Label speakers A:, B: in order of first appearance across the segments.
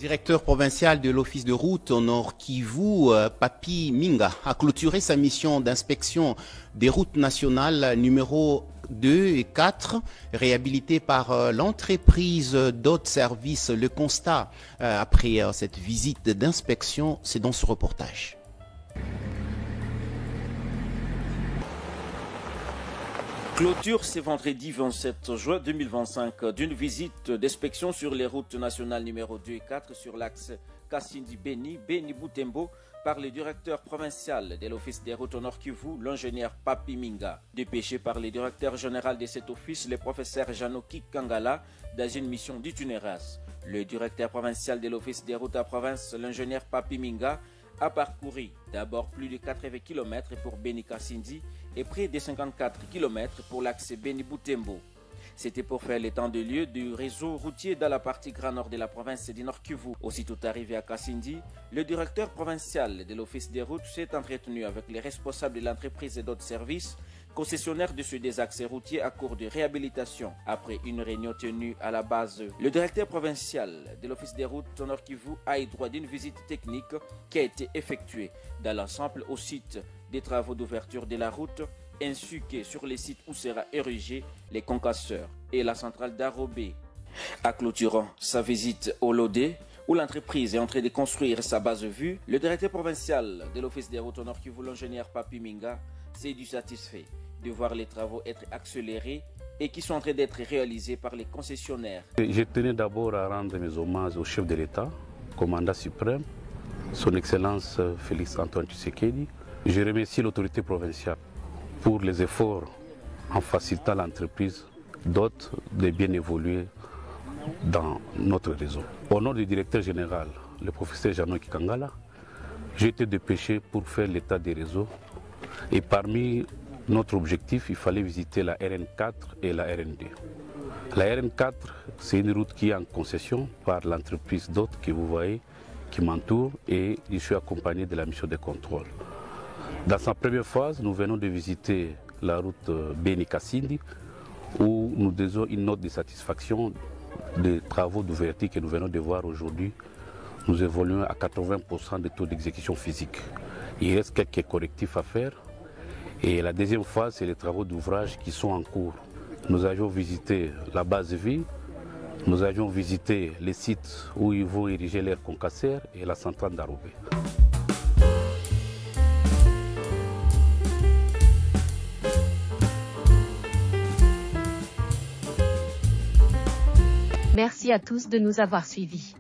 A: Directeur provincial de l'Office de route au Nord Kivu, Papi Minga, a clôturé sa mission d'inspection des routes nationales numéro 2 et 4, réhabilitées par l'entreprise d'autres services. Le constat après cette visite d'inspection, c'est dans ce reportage.
B: Clôture ce vendredi 27 juin 2025 d'une visite d'inspection sur les routes nationales numéro 2 et 4 sur l'axe Kasindi-Beni, Beni-Boutembo par le directeur provincial de l'Office des routes au Nord Kivu, l'ingénieur Papi Minga. Dépêché par le directeur général de cet office, le professeur Janoki Kangala, dans une mission d'itinérance. Le directeur provincial de l'Office des routes à province, l'ingénieur Papi Minga, a parcouru d'abord plus de 80 km pour Beni-Kasindi et près de 54 km pour l'axe Beni-Boutembo. C'était pour faire l'état de lieu du réseau routier dans la partie grand nord de la province du Nord Kivu. Aussitôt arrivé à Kasindi, le directeur provincial de l'Office des routes s'est entretenu avec les responsables de l'entreprise et d'autres services concessionnaire de ce des axes routiers à cours de réhabilitation. Après une réunion tenue à la base, le directeur provincial de l'Office des routes au Nord Kivu a eu droit d'une visite technique qui a été effectuée dans l'ensemble au site des travaux d'ouverture de la route ainsi que sur les sites où sera érigé les concasseurs et la centrale d'Arobé. À clôturant sa visite au Lodé, où l'entreprise est en train de construire sa base vue, le directeur provincial de l'Office des routes au Nord Kivu, l'ingénieur Papi Minga, s'est dit satisfait de voir les travaux être accélérés et qui sont en train d'être réalisés par les concessionnaires.
C: Je tenais d'abord à rendre mes hommages au chef de l'État, commandant suprême, son Excellence Félix Antoine Tshisekedi. Je remercie l'autorité provinciale pour les efforts en facilitant l'entreprise d'autres de bien évoluer dans notre réseau. Au nom du directeur général, le professeur Janoki Kangala, j'ai été dépêché pour faire l'état des réseaux. Et parmi notre objectif, il fallait visiter la RN4 et la RN2. La RN4, c'est une route qui est en concession par l'entreprise DOT que vous voyez, qui m'entoure, et je suis accompagné de la mission de contrôle. Dans sa première phase, nous venons de visiter la route Beni-Kasindi, où nous disons une note de satisfaction des travaux d'ouverture que nous venons de voir aujourd'hui. Nous évoluons à 80% de taux d'exécution physique. Il reste quelques correctifs à faire. Et la deuxième phase, c'est les travaux d'ouvrage qui sont en cours. Nous avions visité la base vie, nous avions visité les sites où ils vont ériger l'air concasseur et la centrale d'Arobé.
D: Merci à tous de nous avoir suivis.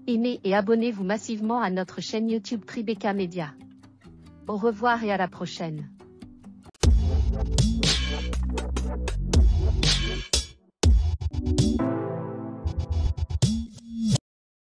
D: Aimez et abonnez-vous massivement à notre chaîne YouTube Tribeca Media. Au revoir et à la prochaine.